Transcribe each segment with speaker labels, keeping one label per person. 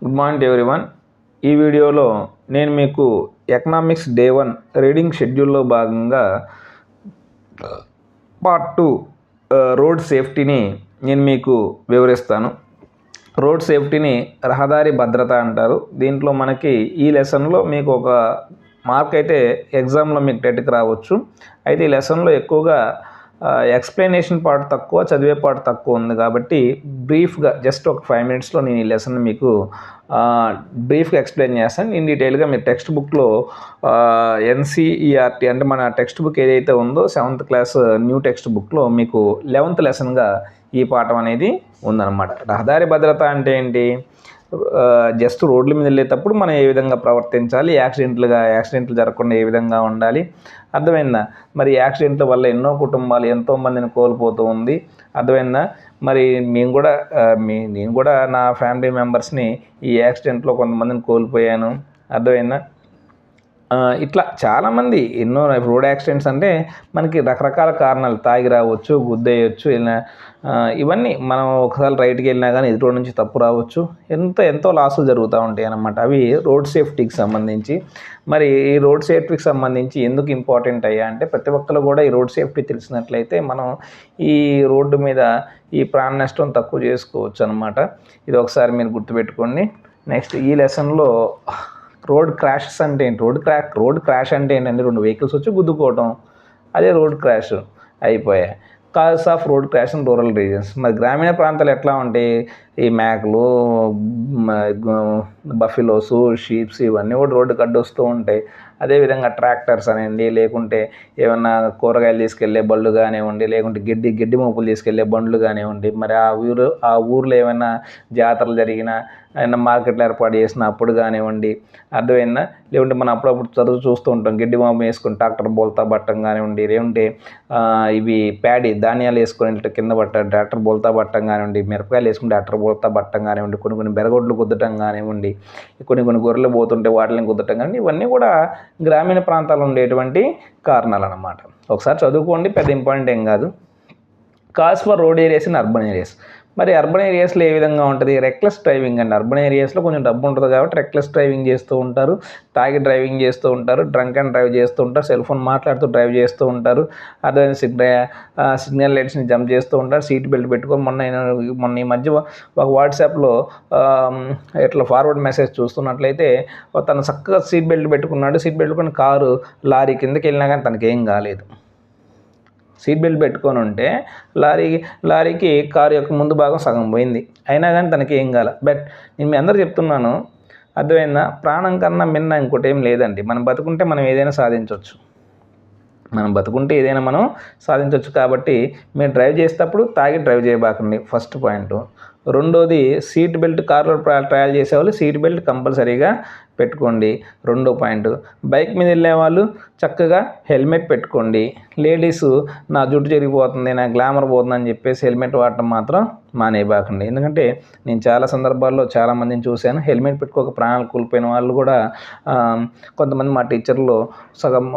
Speaker 1: Good morning everyone. ఈ వీడియోలో నేను మీకు ఎకనామిక్స్ డే 1 రీడింగ్ షెడ్యూల్లో భాగంగా పార్ట్ 2 రోడ్ సేఫ్టీని నేను మీకు వివరిస్తాను. రోడ్ సేఫ్టీని రహదారి భద్రత అంటారు. దీంట్లో మనకి ఈ లెసన్లో మీకు ఒక మార్క్ అయితే ఎగ్జామ్లో మీకు టెట్కి రావచ్చు. అయితే ఈ లెసన్లో ఎక్కువగా ఎక్స్ప్లెనేషన్ పార్ట్ తక్కువ, చదివే పార్ట్ తక్కువ ఉంది కాబట్టి బ్రీఫ్గా జస్ట్ ఒక 5 మినిట్స్లో నేను ఈ లెసన్ మీకు బ్రీఫ్గా ఎక్స్ప్లెయిన్ చేస్తాను. ఇన్ డీటెయిల్గా మీరు టెక్స్ట్ బుక్లో ఎన్సీఈఆర్టీ అంటే మన టెక్స్ట్ బుక్ ఏదైతే ఉందో 7th క్లాస్ న్యూ టెక్స్ట్ బుక్లో మీకు 11th లెసన్గా ఈ పాఠం అనేది ఉందన్నమాట. రహదారి భద్రత అంటే ఏంటి? జస్ట్ రోడ్ల మీద వెళ్ళేటప్పుడు మనం ఏ విధంగా ప్రవర్తించాలి, యాక్సిడెంట్లు జరగకుండా ఏ విధంగా ఉండాలి, అర్థమైందా? మరి యాక్సిడెంట్ల వల్ల ఎన్నో కుటుంబాలు ఎంతోమందిని కోల్పోతూ ఉంది, అర్థమైందా? మరి నేను కూడా నా ఫ్యామిలీ మెంబర్స్ని ఈ యాక్సిడెంట్లో కొంతమందిని కోల్పోయాను, అర్థమైందా? ఇట్లా చాలామంది ఎన్నో రోడ్ యాక్సిడెంట్స్ అంటే మనకి రకరకాల కారణాలు, తాగి రావచ్చు, గుద్దేయచ్చు, ఇవన్నీ మనం ఒకసారి రైట్కి వెళ్ళినా కానీ ఎదుటి నుంచి తప్పు రావచ్చు, ఎంతో లాసులు జరుగుతూ ఉంటాయి అన్నమాట. అవి రోడ్ సేఫ్టీకి సంబంధించి. మరి ఈ రోడ్ సేఫ్టీకి సంబంధించి ఎందుకు ఇంపార్టెంట్ అయ్యా అంటే ప్రతి ఒక్కరు కూడా ఈ రోడ్ సేఫ్టీ తెలిసినట్లయితే మనం ఈ రోడ్డు మీద ఈ ప్రాణ నష్టం తక్కువ చేసుకోవచ్చు అనమాట. ఇది ఒకసారి మీరు గుర్తుపెట్టుకోండి. నెక్స్ట్ ఈ లెసన్లో రోడ్ క్రాషెస్ అంటే ఏంటి? రోడ్ క్రాష్ అంటే ఏంటంటే 2 వెహికల్స్ వచ్చి గుద్దుకోవటం, అదే రోడ్ క్రాష్ అయిపోయాయి. Causes of road crash in rural reasons. మరి గ్రామీణ ప్రాంతాలు ఎట్లా ఉంటాయి? ఈ మేకలు, బఫెలోస్, షీప్స్ ఇవన్నీ కూడా రోడ్డుకి అడ్డొస్తూ ఉంటాయి. అదేవిధంగా ట్రాక్టర్స్ అనండి, లేకుంటే ఏమన్నా కూరగాయలు తీసుకెళ్లే బళ్ళు కానివ్వండి, లేకుంటే గడ్డి మోపులు తీసుకెళ్లే బండ్లు కానివ్వండి, మరి ఆ ఊర్లో ఏమైనా జాతరలు జరిగినా, ఏమైనా మార్కెట్లు ఏర్పాటు చేసినప్పుడు కానివ్వండి, అర్థమైందా? లేకుంటే మనం అప్పుడప్పుడు చూస్తూ ఉంటాం, గడ్డి మోపు వేసుకుని ట్రాక్టర్ బోల్తా పట్టడం కానివ్వండి, లేకుంటే ఇవి ధాన్యాలు వేసుకొని కింద ట్రాక్టర్ బోల్తా పట్టడం కానివ్వండి, మిరపకాయలు వేసుకుని ట్రాక్టర్ బోల్తా పట్టడం కానివ్వండి, కొన్ని బెరగొడ్లు గుద్దటం కానివ్వండి, కొన్ని గొర్రెలు పోతుంటే వాటిని గుద్దటం కానివ్వండి, ఇవన్నీ కూడా గ్రామీణ ప్రాంతాల్లో ఉండేటువంటి కారణాలు అన్నమాట. ఒకసారి చదువుకోండి, పెద్ద ఇంపార్టెంట్ ఏం కాదు. Cause for road areas in urban areas. మరి అర్బన్ ఏరియాస్లో ఏ విధంగా ఉంటుంది? రెక్లెస్ డ్రైవింగ్ అండి. అర్బన్ ఏరియాస్లో కొంచెం డబ్బు ఉంటుంది కాబట్టి రెక్లెస్ డ్రైవింగ్ చేస్తూ ఉంటారు, తాగి డ్రైవింగ్ చేస్తూ ఉంటారు, డ్రంక్ అండ్ డ్రైవ్ చేస్తూ ఉంటారు, సెల్ ఫోన్ మాట్లాడుతూ డ్రైవ్ చేస్తూ ఉంటారు, అదే సిగ్నల్ లైట్స్ని జంప్ చేస్తూ ఉంటారు, సీట్ బెల్ట్ పెట్టుకొని మొన్న ఈ మధ్య ఒక వాట్సాప్లో ఇట్లా ఫార్వర్డ్ మెసేజ్ చూస్తున్నట్లయితే తను చక్కగా సీట్ బెల్ట్ పెట్టుకున్నాడు, సీట్ బెల్ట్ పెట్టుకుని కారు లారీ కిందకి వెళ్ళినా కానీ తనకి ఏం కాలేదు. సీట్ బెల్ట్ పెట్టుకొని ఉంటే లారీకి కారు యొక్క ముందు భాగం సగం పోయింది, అయినా కానీ తనకి ఏం కాల. బట్ నేను మీ అందరూ చెప్తున్నాను, అర్థమైందా? ప్రాణం కన్నా మిన్న ఇంకోటి ఏం లేదండి. మనం బతుకుంటే మనం ఏదైనా సాధించవచ్చు. కాబట్టి మీరు డ్రైవ్ చేసేటప్పుడు తాగి డ్రైవ్ చేయబాకండి, ఫస్ట్ పాయింట్. రెండోది, సీట్ బెల్ట్ కారులో ట్రయల్ చేసేవాళ్ళు సీట్ బెల్ట్ కంపల్సరీగా పెట్టుకోండి, రెండో పాయింట్. బైక్ మీద వెళ్ళే వాళ్ళు చక్కగా హెల్మెట్ పెట్టుకోండి. లేడీస్ నా జుట్టు జరిగిపోతుంది, నా గ్లామర్ పోతుంది అని చెప్పేసి హెల్మెట్ వాడటం మాత్రం మానేయబాకండి. ఎందుకంటే నేను చాలా సందర్భాల్లో చాలామందిని చూశాను, హెల్మెట్ పెట్టుకోక ప్రాణాలు కోల్పోయిన వాళ్ళు కూడా కొంతమంది మా టీచర్లు సగం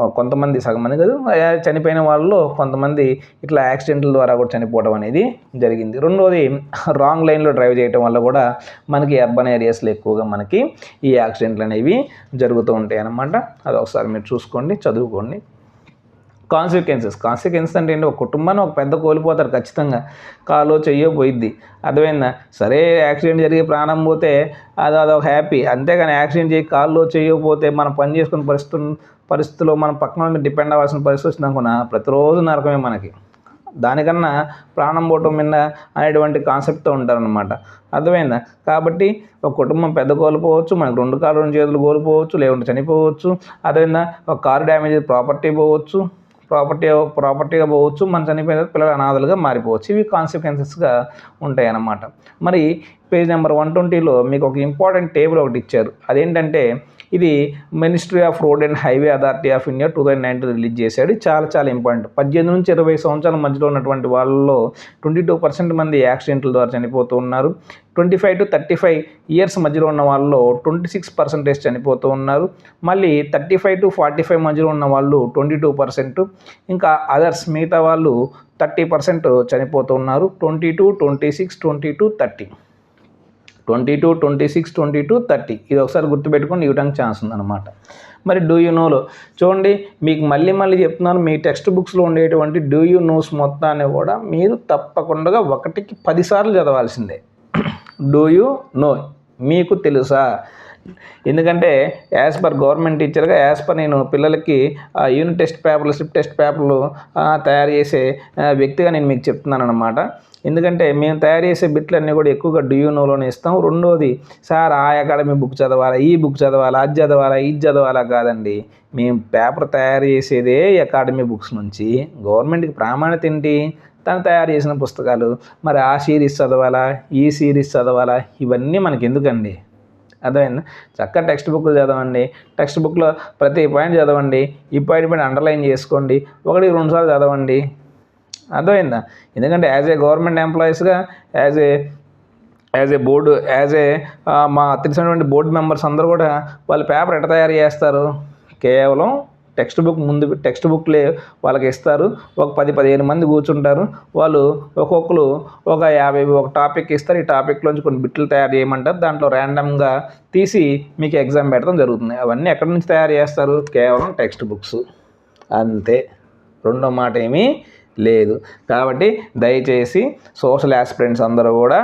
Speaker 1: మంది కాదు, చనిపోయిన వాళ్ళు కొంతమంది ఇట్లా యాక్సిడెంట్ల ద్వారా కూడా చనిపోవడం అనేది జరిగింది. రెండోది, రాంగ్ లైన్లో డ్రైవ్ చేయడం వల్ల కూడా మనకి అర్బన్ ఏరియాస్లో ఎక్కువగా మనకి ఈ యాక్సిడెంట్లు అనేవి జరుగుతూ ఉంటాయి అన్నమాట. అది ఒకసారి మీరు చూసుకోండి, చదువుకోండి. కాన్సిక్వెన్సెస్ అంటే ఏంటి? ఒక కుటుంబాన్ని ఒక పెద్ద కోల్పోతారు ఖచ్చితంగా, కాలో చెయ్యో పోయిద్ది, అర్థమైందా? సరే, యాక్సిడెంట్ జరిగి ప్రాణం పోతే అదొక హ్యాపీ, అంతేగాని యాక్సిడెంట్ చేయి కాల్లో చెయ్యకపోతే మనం పని చేసుకునే పరిస్థితుల్లో మనం పక్కన మీద డిపెండ్ అవ్వాల్సిన పరిస్థితి వచ్చిందనుకున్నా ప్రతిరోజు నరకమే మనకి. దానికన్నా ప్రాణం పోవటం మీద అనేటువంటి కాన్సెప్ట్తో ఉంటారనమాట, అర్థమైందా? కాబట్టి ఒక కుటుంబం పెద్ద కోల్పోవచ్చు, మనకు 2 కాళ్ళు 2 చేతులు కోల్పోవచ్చు, లేకుంటే చనిపోవచ్చు, అర్థమైందా? ఒక కారు డ్యామేజ్ ప్రాపర్టీగా పోవచ్చు, మన చనిపోయిన పిల్లలు అనాథలుగా మారిపోవచ్చు. ఇవి కాన్సిక్వెన్సెస్గా ఉంటాయి అన్నమాట. మరి పేజ్ నెంబర్ 120లో మీకు ఒక ఇంపార్టెంట్ టేబుల్ ఒకటి ఇచ్చారు. అదేంటంటే ఇది ministry of road and highway authority of India 2019 release చేశాడు. చాలా ఇంపార్టెంట్. 18 నుంచి 20 సంవత్సరాల మధ్యలో ఉన్నటువంటి వాళ్ళలో 22% మంది యాక్సిడెంట్ల ద్వారా చనిపోతూ ఉన్నారు. 25 to 35 ఇయర్స్ మధ్యలో ఉన్న వాళ్ళలో 26% చనిపోతూ ఉన్నారు. మళ్ళీ 35 to 45 మధ్యలో ఉన్న వాళ్ళు 22%, ఇంకా అదర్స్ మిగతా వాళ్ళు 30% చనిపోతూ ఉన్నారు. 22, 26, 22, 30. 22, 26, 22, 30 ఇది ఒకసారి గుర్తుపెట్టుకొని ఇవ్వడానికి ఛాన్స్ ఉందన్నమాట. మరి డూ యూ నోలో చూడండి, మీకు మళ్ళీ చెప్తున్నాను, మీ టెక్స్ట్ బుక్స్లో ఉండేటువంటి డూ యూ నోస్ మొత్తాన్ని కూడా మీరు తప్పకుండా 1కి 10 సార్లు చదవాల్సిందే. డూ యూ నో, మీకు తెలుసా? ఎందుకంటే యాజ్ పర్ గవర్నమెంట్ టీచర్గా నేను పిల్లలకి యూనిట్ టెస్ట్ పేపర్లు, స్లిప్ టెస్ట్ పేపర్లు తయారు చేసే వ్యక్తిగా నేను మీకు చెప్తున్నాను అనమాట. ఎందుకంటే మేము తయారు చేసే బిట్లన్నీ కూడా ఎక్కువగా డూ యూ నోలోనే ఇస్తాం. రెండోది, సార్ ఆ అకాడమీ బుక్ చదవాలా, ఈ బుక్ చదవాలా, అది చదవాలా, ఇది చదవాలా కాదండి. మేము పేపర్ తయారు చేసేదే అకాడమీ బుక్స్ నుంచి. గవర్నమెంట్కి ప్రామాణ్యత ఏంటి? తను తయారు చేసిన పుస్తకాలు. మరి ఆ సిరీస్ చదవాలా, ఈ సిరీస్ చదవాలా, ఇవన్నీ మనకి ఎందుకండి? అర్థమైందా? చక్కగా టెక్స్ట్ బుక్లు చదవండి. టెక్స్ట్ బుక్లో ప్రతి పాయింట్ చదవండి. ఈ పాయింట్ అండర్లైన్ చేసుకోండి. 1-2 సార్లు చదవండి. అర్థమైందా? ఎందుకంటే యాజ్ ఏ గవర్నమెంట్ ఎంప్లాయీస్గా, యాజ్ ఏ బోర్డు, మా తెలిసినటువంటి బోర్డు మెంబర్స్ అందరూ కూడా వాళ్ళ పేపర్ ఎట్లా తయారు చేస్తారు? కేవలం టెక్స్ట్ బుక్లే వాళ్ళకి ఇస్తారు. ఒక 10-15 మంది కూర్చుంటారు. వాళ్ళు ఒక్కొక్కరు ఒక 50 ఒక టాపిక్ ఇస్తారు. ఈ టాపిక్లోంచి కొన్ని బిట్లు తయారు చేయమంటారు. దాంట్లో ర్యాండమ్గా తీసి మీకు ఎగ్జామ్ పెట్టడం జరుగుతుంది. అవన్నీ ఎక్కడి నుంచి తయారు చేస్తారు? కేవలం టెక్స్ట్ బుక్స్, అంతే. రెండో మాట ఏమీ లేదు. కాబట్టి దయచేసి సోషల్ ఆస్పిరెంట్స్ అందరూ కూడా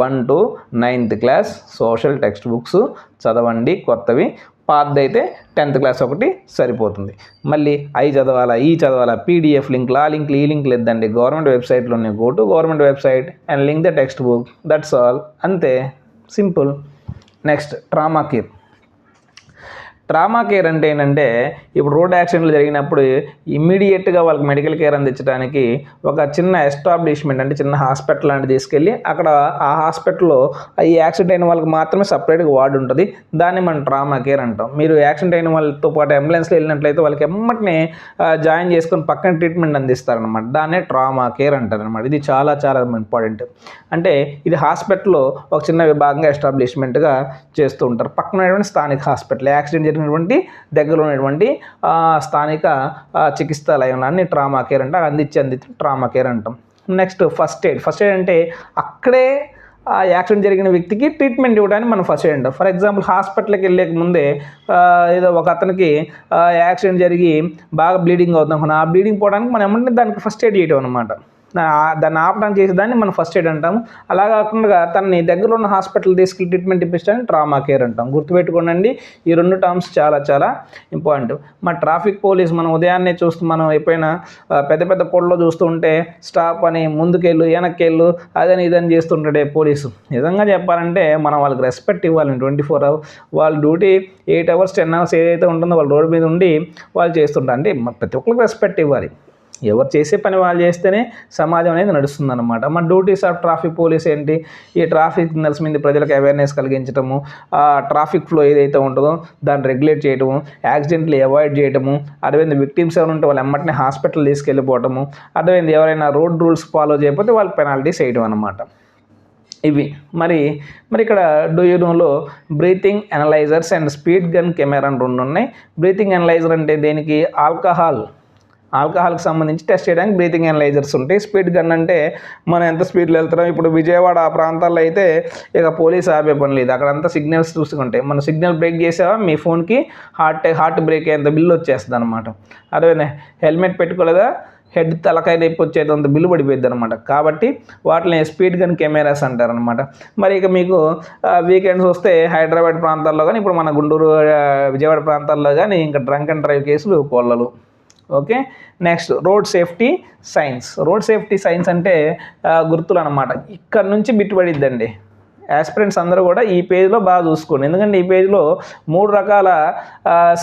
Speaker 1: 1 to 9th class social text books చదవండి. కొత్తవి పాతది అయితే 10th క్లాస్ ఒకటి సరిపోతుంది. మళ్ళీ అవి చదవాలా, ఈ చదవాలా, పీడిఎఫ్ లింక్లు, ఆ లింక్లు, ఈ లింక్లు ఇద్దండి. గవర్నమెంట్ వెబ్సైట్లోనే go to government website and link the textbook, that's all, అంతే, సింపుల్. నెక్స్ట్ ట్రామా కేర్ అంటే ఏంటంటే, ఇప్పుడు రోడ్ యాక్సిడెంట్లు జరిగినప్పుడు ఇమ్మీడియట్గా వాళ్ళకి మెడికల్ కేర్ అందించడానికి ఒక చిన్న ఎస్టాబ్లిష్మెంట్, అంటే చిన్న హాస్పిటల్ లాంటిది తీసుకెళ్ళి అక్కడ ఆ హాస్పిటల్లో ఈ యాక్సిడెంట్ అయిన వాళ్ళకి మాత్రమే సపరేట్గా వార్డు ఉంటుంది. దాన్ని మనం ట్రామా కేర్ అంటాం. మీరు యాక్సిడెంట్ అయిన వాళ్ళతో పాటు అంబులెన్స్లో వెళ్ళినట్లయితే వాళ్ళకి ఎమ్మటినే జాయిన్ చేసుకొని పక్కన ట్రీట్మెంట్ అందిస్తారనమాట. దాన్నే ట్రామా కేర్ అంటారనమాట. ఇది చాలా చాలా ఇంపార్టెంట్. అంటే ఇది హాస్పిటల్లో ఒక చిన్న విభాగంగా ఎస్టాబ్లిష్మెంట్గా చేస్తూ ఉంటారు. పక్కన ఉన్నటువంటి స్థానిక హాస్పిటల్, యాక్సిడెంట్ దగ్గరలో ఉన్నటువంటి స్థానిక చికిత్సాలయాన్ని ట్రామా కేర్ అంటే అందించి ట్రామా కేర్ అంటాం. నెక్స్ట్ ఫస్ట్ ఎయిడ్ అంటే అక్కడే యాక్సిడెంట్ జరిగిన వ్యక్తికి ట్రీట్మెంట్ ఇవ్వడానికి మనం ఫస్ట్ ఎయిడ్ అంటాం. ఫర్ ఎగ్జాంపుల్ హాస్పిటల్కి వెళ్ళక ముందే ఏదో ఒక అతనికి యాక్సిడెంట్ జరిగి బాగా బ్లీడింగ్ అవుతుంది. ఆ బ్లీడింగ్ పోవడానికి మనం ఏమంటే దానికి ఫస్ట్ ఎయిడ్ చేయడం అనమాట. దాన్ని ఆపడానికి చేసేదాన్ని మనం ఫస్ట్ ఎయిడ్ అంటాము. అలా కాకుండా తనని దగ్గరలో ఉన్న హాస్పిటల్ తీసుకెళ్ళి ట్రీట్మెంట్ ఇప్పించడానికి ట్రామా కేర్ అంటాం. గుర్తుపెట్టుకోండి, ఈ 2 టర్మ్స్ చాలా చాలా ఇంపార్టెంట్. మా ట్రాఫిక్ పోలీస్ మనం ఉదయాన్నే మనం ఎప్పుడైనా పెద్ద కోడ్లో చూస్తూ ఉంటే స్టాప్ అని, ముందుకెళ్ళు, వెనక్కెళ్ళు, అదని ఇదని చేస్తుంటాడే పోలీసు. నిజంగా చెప్పాలంటే మనం వాళ్ళకి రెస్పెక్ట్ ఇవ్వాలి. 24 hours వాళ్ళ డ్యూటీ 8 hours 10 hours ఏదైతే ఉంటుందో వాళ్ళు రోడ్డు మీద ఉండి వాళ్ళు చేస్తుంటారు. అంటే ప్రతి ఒక్కరికి రెస్పెక్ట్ ఇవ్వాలి. ఎవరు చేసే పని వాళ్ళు చేస్తేనే సమాజం అనేది నడుస్తుందన్నమాట. మన డ్యూటీస్ ఆఫ్ ట్రాఫిక్ పోలీస్ ఏంటి? ఈ ట్రాఫిక్ సిగ్నల్స్ మీద ప్రజలకు అవేర్నెస్ కలిగించడము, ట్రాఫిక్ ఫ్లో ఏదైతే ఉంటుందో దాన్ని రెగ్యులేట్ చేయడము, యాక్సిడెంట్లు అవాయిడ్ చేయడము, అదేవిధంగా విక్టిమ్స్ ఎవరు ఉంటే వాళ్ళు ఎమ్మటినే హాస్పిటల్ తీసుకెళ్ళిపోవటము, అదేవిధంగా ఎవరైనా రోడ్ రూల్స్ ఫాలో చేయకపోతే వాళ్ళు పెనాల్టీస్ వేయడం అనమాట. ఇవి మరి ఇక్కడ డూ యూ నోలో breathing analysers and speed gun camera అని 2 ఉన్నాయి. బ్రీతింగ్ అనలైజర్ అంటే దేనికి? ఆల్కహాల్కి సంబంధించి టెస్ట్ చేయడానికి బ్రీతింగ్ అనలైజర్స్ ఉంటాయి. స్పీడ్ గన్ అంటే మనం ఎంత స్పీడ్లో వెళ్తున్నాం. ఇప్పుడు విజయవాడ ఆ ప్రాంతాల్లో అయితే ఇక పోలీస్ ఆపే పని లేదు. అక్కడంతా సిగ్నల్స్ చూసుకుంటాయి. మనం సిగ్నల్ బ్రేక్ చేసావా మీ ఫోన్కి హార్ట్ బ్రేక్ అయ్యేంత బిల్లు వచ్చేస్తుంది అనమాట. అదేవిధంగా హెల్మెట్ పెట్టుకోలేదా హెడ్ తలకాయ నొప్పి వచ్చేంత బిల్లు పడిపోయింది అనమాట. కాబట్టి వాటిని స్పీడ్ గన్ కెమెరాస్ అంటారనమాట. మరి ఇక మీకు వీకెండ్స్ వస్తే హైదరాబాద్ ప్రాంతాల్లో కానీ, ఇప్పుడు మన గుంటూరు విజయవాడ ప్రాంతాల్లో కానీ ఇంకా డ్రంక్ అండ్ డ్రైవ్ కేసులు కోళ్ళలు. Okay, next road safety signs అంటే గుర్తులు అనమాట. ఇక్కడ నుంచి బిట్టుబడిద్దండి. యాస్పిరెంట్స్ అందరూ కూడా ఈ పేజ్లో బాగా చూసుకోండి. ఎందుకంటే ఈ పేజ్లో 3 రకాల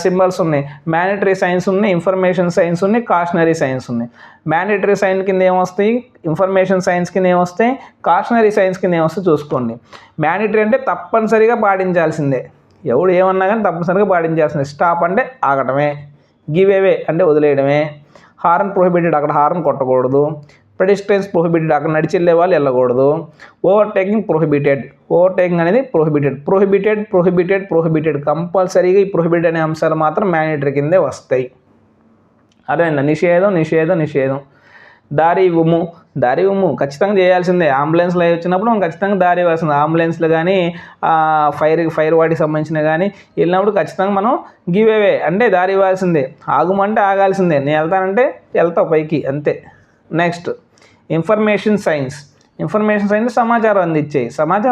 Speaker 1: సింబల్స్ ఉన్నాయి. మ్యాండేటరీ సైన్స్ ఉన్నాయి, ఇన్ఫర్మేషన్ సైన్స్ ఉన్నాయి, కాషనరీ సైన్స్ ఉన్నాయి. మ్యాండేటరీ సైన్స్ కింద ఏమొస్తాయి? ఇన్ఫర్మేషన్ సైన్స్ కింద ఏమొస్తాయి? కాషనరీ సైన్స్ కింద ఏమొస్తాయి చూసుకోండి. మ్యాండేటరీ అంటే తప్పనిసరిగా పాటించాల్సిందే. ఎవడు ఏమన్నా కానీ తప్పనిసరిగా పాటించాల్సిందే. స్టాప్ అంటే ఆగటమే, గివ్ అవే అంటే వదిలేయడమే, హార్న్ ప్రొహిబిటెడ్ అక్కడ హార్న్ కొట్టకూడదు, పెడిస్ట్రియన్స్ ప్రొహిబిటెడ్ అక్కడ నడిచి వెళ్ళే వాళ్ళు వెళ్ళకూడదు, ఓవర్టేకింగ్ అనేది ప్రొహిబిటెడ్ కంపల్సరీగా ఈ ప్రొహిబిటెడ్ అనే అంశాలు మాత్రం మ్యాండేటరీ కిందే వస్తాయి. అదేందా నిషేధం. దారి ఇవ్వము, దారి ఇవ్వము, ఖచ్చితంగా చేయాల్సిందే. అంబులెన్స్లో వచ్చినప్పుడు మనం ఖచ్చితంగా దారి ఇవ్వాల్సిందే. అంబులెన్స్లు కానీ ఫైర్ వాటికి సంబంధించిన కానీ వెళ్ళినప్పుడు ఖచ్చితంగా మనం గివ్ అవే అంటే దారి ఇవ్వాల్సిందే. ఆగమంటే ఆగాల్సిందే. నేను వెళ్తానంటే వెళ్తావు పైకి, అంతే. Next information science. Information science సమాచారం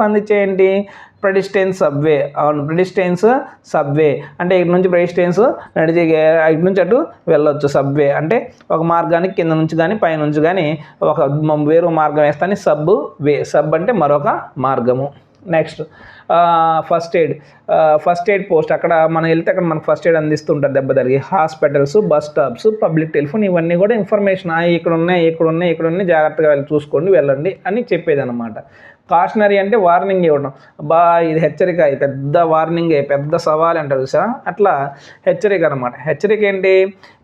Speaker 1: అందించే ఏంటి? ప్రెడిస్టెన్స్ సబ్వే. అవును, ప్రెడిస్టెన్స్ సబ్వే అంటే ఇటు నుంచి ప్రెడిస్టెన్స్ నడిచి ఇటు నుంచి అటు వెళ్ళొచ్చు. సబ్వే అంటే ఒక మార్గానికి కింద నుంచి కానీ పై నుంచి కానీ ఒక వేరే మార్గం వేస్తాను. సబ్ అంటే మరొక మార్గము. Next first aid post. అక్కడ మనం వెళ్తే అక్కడ మనకు ఫస్ట్ ఎయిడ్ అందిస్తుంటారు దెబ్బ తగిలి. Hospitals, bus stops, public telephone, ఇవన్నీ కూడా ఇన్ఫర్మేషన్. ఇక్కడ ఉన్నాయి జాగ్రత్తగా చూసుకోండి, వెళ్ళండి అని చెప్పేది అనమాట. కాషనరీ అంటే వార్నింగ్ ఇవ్వడం. ఇది హెచ్చరిక, ఇది పెద్ద వార్నింగే, పెద్ద సవాల్ అంటారు సార్. అట్లా హెచ్చరిక అనమాట. హెచ్చరిక ఏంటి?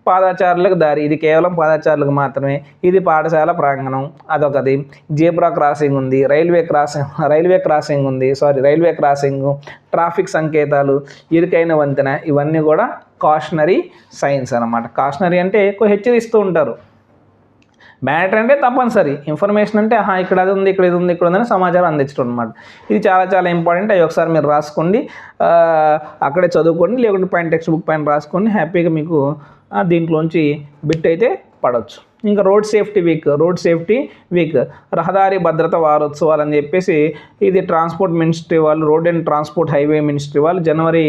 Speaker 1: పాదచారులకు దారి, ఇది కేవలం పాదచారులకు మాత్రమే, ఇది పాఠశాల ప్రాంగణం, అదొకది. జీబ్రా క్రాసింగ్ ఉంది, రైల్వే క్రాసింగ్, ట్రాఫిక్ సంకేతాలు, ఇరుకైన వంతెన, ఇవన్నీ కూడా కాషనరీ సైన్స్ అనమాట. కాషనరీ అంటే ఎక్కువ హెచ్చరిస్తూ ఉంటారు. మ్యాటర్ అంటే తప్పనిసరి. ఇన్ఫర్మేషన్ అంటే ఇక్కడ అది ఉంది, ఇక్కడ ఇది ఉంది, ఇక్కడ ఉందని సమాచారం అందించడం అనమాట. ఇది చాలా ఇంపార్టెంట్. అవి ఒకసారి మీరు రాసుకోండి, అక్కడే చదువుకోండి, లేకుంటే టెక్స్ట్ బుక్ పైన రాసుకోండి. హ్యాపీగా మీకు దీంట్లోంచి బిట్ అయితే పడవచ్చు. ఇంకా రోడ్ సేఫ్టీ వీక్, రహదారి భద్రత వారోత్సవాలు అని చెప్పేసి ఇది ట్రాన్స్పోర్ట్ మినిస్ట్రీ వాళ్ళు, road and transport highway ministry వాళ్ళు జనవరి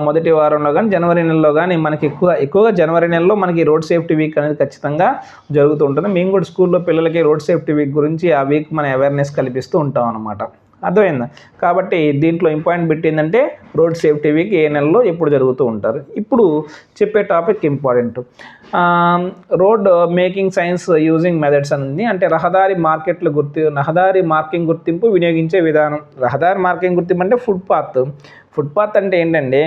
Speaker 1: మొదటి వారంలో కానీ జనవరి నెలలో కానీ మనకి ఎక్కువగా జనవరి నెలలో మనకి రోడ్ సేఫ్టీ వీక్ అనేది ఖచ్చితంగా జరుగుతూ ఉంటుంది. మేము కూడా స్కూల్లో పిల్లలకి రోడ్ సేఫ్టీ వీక్ గురించి ఆ వీక్ మన అవేర్నెస్ కల్పిస్తూ ఉంటాం అన్నమాట. అర్థమైందా? కాబట్టి దీంట్లో ఇంపార్టెంట్ బిట్ ఏంటంటే రోడ్ సేఫ్టీ వీక్ ఏ నెలలో ఎప్పుడు జరుగుతూ ఉంటారు. ఇప్పుడు చెప్పే topic important. Road making science using methods అని ఉంది. అంటే రహదారి మార్కింగ్ గుర్తింపు వినియోగించే విధానం. రహదారి మార్కింగ్ గుర్తింపు అంటే ఫుట్పాత్ అంటే ఏంటంటే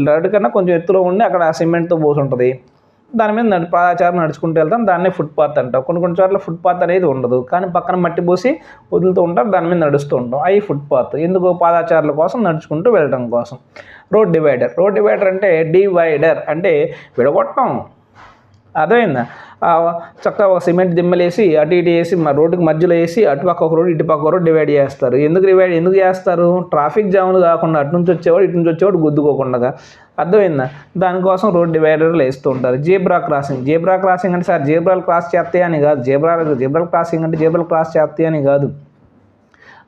Speaker 1: రోడ్డు కన్నా కొంచెం ఎత్తులో ఉండి అక్కడ సిమెంట్తో పోసి ఉంటుంది. దాని మీద పాదచారులు నడుచుకుంటూ వెళ్తాం, దాన్నే ఫుట్పాత్ అంటాం. కొన్ని చోట్ల ఫుట్పాత్ అనేది ఉండదు, కానీ పక్కన మట్టి పోసి వదులుతూ ఉంటాం, దాని మీద నడుస్తూ ఉంటాం. అవి ఫుట్పాత్. ఎందుకు? పాదచారుల కోసం నడుచుకుంటూ వెళ్ళడం కోసం. రోడ్ డివైడర్ అంటే విడగొట్టడం. అర్థమైందా? చక్కగా ఒక సిమెంట్ దిమ్మలేసి అటు ఇటు వేసి రోడ్డుకి మధ్యలో వేసి అటుపక్క ఒక రోడ్డు ఇటుపక్క ఒక రోడ్డు డివైడ్ చేస్తారు. ఎందుకు చేస్తారు? ట్రాఫిక్ జాములు కాకుండా అటు నుంచి వచ్చేవాడు ఇటు నుంచి వచ్చేవాడు గుద్దుకోకుండా. అర్థమైందా? దానికోసం రోడ్ డివైడర్లు వేస్తూ ఉంటారు. జీబ్రా క్రాసింగ్ అంటే సార్ జీబ్రాలు క్రాస్ చేస్తాయి అని కాదు. జీబ్రా క్రాసింగ్ అంటే జీబ్రాలు క్రాస్ చేస్తాయి అని కాదు.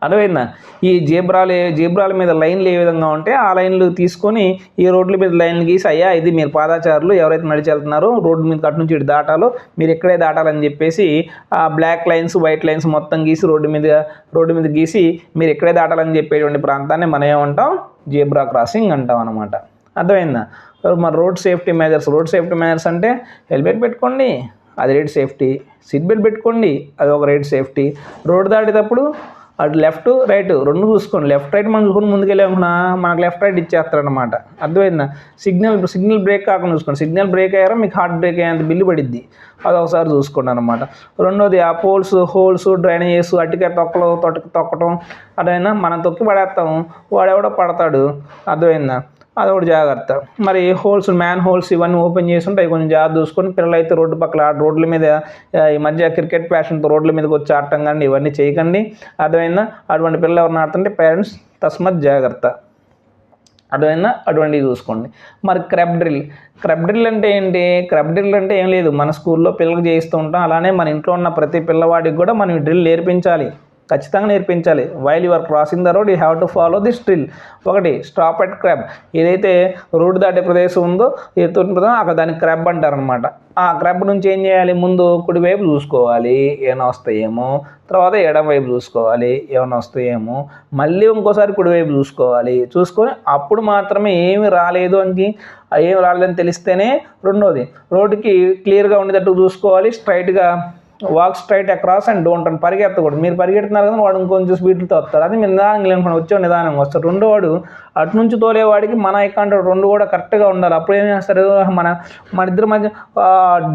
Speaker 1: అర్థమైందా? ఈ జీబ్రాల మీద లైన్లు ఏ విధంగా ఉంటే ఆ లైన్లు తీసుకొని ఈ రోడ్ల మీద లైన్లు గీసి, అయ్యా ఇది మీరు పాదచారులు ఎవరైతే నడిచి వెళ్తున్నారో రోడ్డు మీద కట్టు నుంచి ఇటు దాటాలో మీరు ఇక్కడే దాటాలని చెప్పేసి ఆ బ్లాక్ లైన్స్ వైట్ లైన్స్ మొత్తం గీసి రోడ్డు మీద గీసి మీరు ఇక్కడే దాటాలని చెప్పేటువంటి ప్రాంతాన్ని మనం ఏమంటాం? జీబ్రా క్రాసింగ్ అంటాం అనమాట. అర్థమైందా? మరి రోడ్ సేఫ్టీ మెజర్స్ అంటే హెల్మెట్ పెట్టుకోండి, అది రైడ్ సేఫ్టీ. సీట్ బెల్ట్ పెట్టుకోండి, అది ఒక రైడ్ సేఫ్టీ. రోడ్డు దాటేటప్పుడు అటు లెఫ్ట్ రైట్ రెండు చూసుకోండి. లెఫ్ట్ రైట్ మనం చూసుకొని ముందుకెళ్ళామన్నా మనకు లెఫ్ట్ రైట్ ఇచ్చేస్తారనమాట. అర్థమైందా? సిగ్నల్ బ్రేక్ కాకుండా చూసుకోండి. సిగ్నల్ బ్రేక్ అయ్యారో మీకు హార్ట్ బ్రేక్ అయ్యేంత బిల్లు పడిద్ది, అది ఒకసారి చూసుకోండి అనమాట. రెండోది ఆ హోల్స్ డ్రైనేజెస్ అటుకే తొక్కటం. అదైనా మనం తొక్కి పడేస్తాం, వాడెవడో పడతాడు. అర్థమైందా? అదొకటి జాగ్రత్త. మరి మ్యాన్ హోల్స్ ఇవన్నీ ఓపెన్ చేసి ఉంటాయి, కొంచెం జాగ్రత్త చూసుకొని. పిల్లలు అయితే రోడ్ల మీద ఈ మధ్య క్రికెట్ ప్యాషన్తో రోడ్ల మీదకి వచ్చి ఆడటం కానీ ఇవన్నీ చేయకండి. అర్థమైందా? అటువంటి పిల్లలు ఎవరిని ఆడుతుంటే పేరెంట్స్ తస్మత్ జాగ్రత్త. అర్థమైందా? అటువంటివి చూసుకోండి. మరి క్రబ్ డ్రిల్ అంటే ఏంటి? క్రబ్ డ్రిల్ అంటే ఏం లేదు, మన స్కూల్లో పిల్లలకు చేయిస్తూ ఉంటాం. అలానే మన ఇంట్లో ఉన్న ప్రతి పిల్లవాడికి కూడా మనం డ్రిల్ నేర్పించాలి, ఖచ్చితంగా నేర్పించాలి. While your crossing the road you have to follow this drill. ఒకటి స్టాప్ అట్ క్రబ్. ఏదైతే రోడ్డు దాటే ప్రదేశం ఉందో అక్కడ దానికి క్రబ్ అంటారనమాట. ఆ క్రబ్ నుంచి ఏం చేయాలి? ముందు కుడివైపు చూసుకోవాలి ఏమైనా వస్తాయేమో, తర్వాత ఎడమ వైపు చూసుకోవాలి ఏమైనా వస్తాయేమో, మళ్ళీ ఇంకోసారి కుడివైపు చూసుకొని అప్పుడు మాత్రమే ఏమి రాలేదని తెలిస్తేనే రెండోది రోడ్డుకి క్లియర్గా ఉండేటట్టు చూసుకోవాలి. స్ట్రైట్గా walk straight across and don't run. పరిగెత్తకూడదు. మీరు పరిగెడుతున్నారు కదా, వాడు ఇంకొంచెం స్పీడ్తో వస్తారు, అది మీరు నిదానంగా లేనుకోండి, వచ్చే నిదానంగా వస్తారు. రెండో వాడు అటు నుంచి తోలేవాడికి మన ఐకాంటాక్ట్ రెండు కూడా కరెక్ట్గా ఉండాలి. అప్పుడు ఏం చేస్తారు? మన ఇద్దరి మధ్య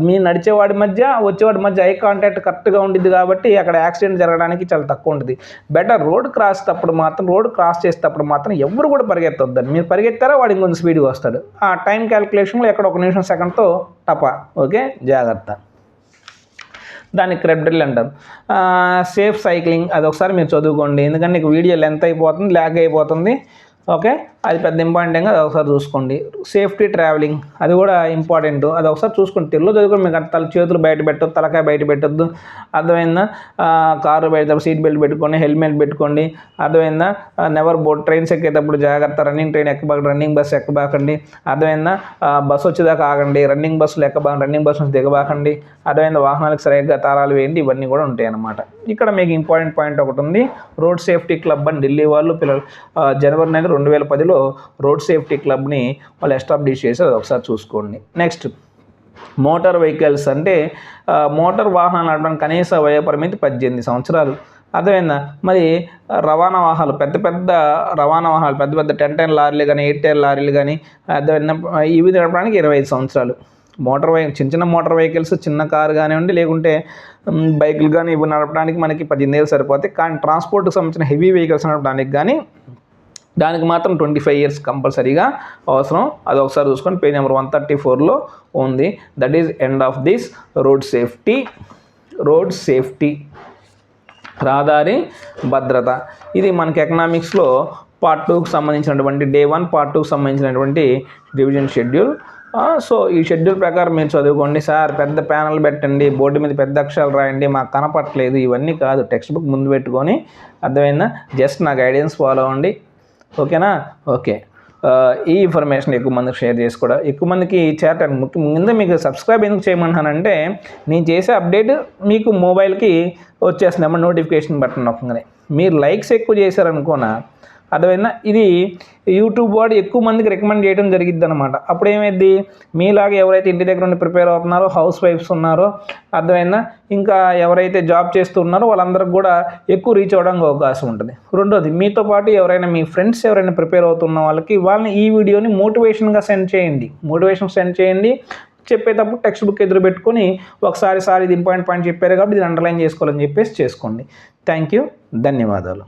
Speaker 1: మీ నడిచేవాడి మధ్య వచ్చేవాడి మధ్య ఐ కాంటాక్ట్ కరెక్ట్గా ఉండిద్ది, కాబట్టి అక్కడ యాక్సిడెంట్ జరగడానికి చాలా తక్కువ ఉంటుంది. బెటర్ రోడ్ క్రాస్ చేసేటప్పుడు మాత్రం ఎవరు కూడా పరిగెత్తొద్దండి. మీరు పరిగెత్తారా వాడు ఇంకొంచెం స్పీడ్గా వస్తాడు. ఆ టైం క్యాలిక్యులేషన్లో ఎక్కడ 1 నిమిషం సెకండ్తో టపా. ఓకే, జాగ్రత్త. దాన్ని క్రెప్ డ్రిల్ అంటారు. సేఫ్ సైక్లింగ్ అది ఒకసారి మీరు చదువుకోండి, ఎందుకంటే నీకు వీడియో లెంత్ అయిపోతుంది, ల్యాగ్ అయిపోతుంది. ఓకే, అది పెద్ద ఇంపార్టెంట్ అది ఒకసారి చూసుకోండి. సేఫ్టీ ట్రావెలింగ్ అది కూడా ఇంపార్టెంట్, అది ఒకసారి చూసుకోండి. తెలుగులో చదువుకోండి, మీకు చేతులు బయట పెట్టద్దు, తలకాయ బయట పెట్టద్దు, అర్థమైందా? కారు బయట సీట్ బెల్ట్ పెట్టుకోండి, హెల్మెట్ పెట్టుకోండి, అర్థమైందా? నెవర్ బోట్ ట్రైన్స్ ఎక్కేటప్పుడు జాగ్రత్త, రన్నింగ్ ట్రైన్ ఎక్కబాకండి, రన్నింగ్ బస్సు ఎక్కబాకండి, అర్థమైందా? బస్సు వచ్చేదాకా ఆగండి, రన్నింగ్ బస్సులు ఎక్కబాకండి, రన్నింగ్ బస్సు నుంచి దిగబాకండి, అర్థమైందా? వాహనాలకు సరిగ్గా తాళాలు వేయండి, ఇవన్నీ కూడా ఉంటాయి అన్నమాట. ఇక్కడ మీకు ఇంపార్టెంట్ పాయింట్ ఒకటి ఉంది, రోడ్ సేఫ్టీ క్లబ్ అని ఢిల్లీ వాళ్ళు జనవరి నెల 2010లో రోడ్ సేఫ్టీ క్లబ్ని వాళ్ళు ఎస్టాబ్లిష్ చేసి అది ఒకసారి చూసుకోండి. నెక్స్ట్ మోటార్ వెహికల్స్ అంటే మోటార్ వాహనాలు నడపడానికి కనీస వయోపరిమితి 18 సంవత్సరాలు. అర్థమైందా? మరి రవాణా వాహనాలు పెద్ద పెద్ద 10 టన్ లారీలు కానీ 8 టన్ లారీలు కానీ అర్థమైందా, ఇవి నడపడానికి 25 సంవత్సరాలు. చిన్న మోటార్ వెహికల్స్, చిన్న కారు కానివ్వండి, లేకుంటే బైకులు కానీ ఇవి నడపడానికి మనకి 18 ఏళ్ళు సరిపోతాయి. కానీ ట్రాన్స్పోర్ట్కి సంబంధించిన హెవీ వెహికల్స్ నడపడానికి కానీ దానికి మాత్రం 25 ఇయర్స్ కంపల్సరీగా అవసరం. అది ఒకసారి చూసుకొని పేజ్ నెంబర్ 134లో ఉంది. That is end of this road safety రహదారి భద్రత. ఇది మనకి ఎకనామిక్స్లో పార్ట్ 2కి సంబంధించినటువంటి డే 1 పార్ట్ 2కి సంబంధించినటువంటి రివిజన్ షెడ్యూల్. సో ఈ షెడ్యూల్ ప్రకారం మీరు చదువుకోండి. సార్ పెద్ద ప్యానల్ పెట్టండి, బోర్డు మీద పెద్ద అక్షరాలు రాయండి, మాకు కనపట్లేదు, ఇవన్నీ కాదు. టెక్స్ట్ బుక్ ముందు పెట్టుకొని, అర్థమైందా? జస్ట్ నా గైడెన్స్ ఫాలో అవ్వండి, ఓకేనా? ఓకే, ఈ ఇన్ఫర్మేషన్ ఎక్కువ మందికి షేర్ చేసుకోవడం, ఎక్కువ మందికి చేరటానికి ముందు మీకు సబ్స్క్రైబ్ ఎందుకు చేయమంటానంటే, నేను చేసే అప్డేట్ మీకు మొబైల్కి వచ్చేస్తుంది నోటిఫికేషన్ బటన్ నొక్కగానే. మీరు లైక్స్ ఎక్కువ చేశారనుకోనా, అర్థమైందా? ఇది యూట్యూబ్ వాడు ఎక్కువ మందికి రికమెండ్ చేయడం జరిగిద్ది అనమాట. అప్పుడు ఏమైంది, మీలాగా ఎవరైతే ఇంటి దగ్గర ఉండి ప్రిపేర్ అవుతున్నారో, హౌస్ వైఫ్స్ ఉన్నారో, అర్థమైందా, ఇంకా ఎవరైతే జాబ్ చేస్తున్నారో వాళ్ళందరికీ కూడా ఎక్కువ రీచ్ అవ్వడానికి అవకాశం ఉంటుంది. రెండోది, మీతో పాటు ఎవరైనా మీ ఫ్రెండ్స్ ఎవరైనా ప్రిపేర్ అవుతున్న వాళ్ళని ఈ వీడియోని మోటివేషన్ సెండ్ చేయండి. చెప్పేటప్పుడు టెక్స్ట్ బుక్ ఎదురు పెట్టుకొని ఒకసారి ఇది ఇంపార్టెంట్ పాయింట్ చెప్పారు కాబట్టి ఇది అండర్లైన్ చేసుకోవాలని చెప్పేసి చేసుకోండి. థ్యాంక్ యూ, ధన్యవాదాలు.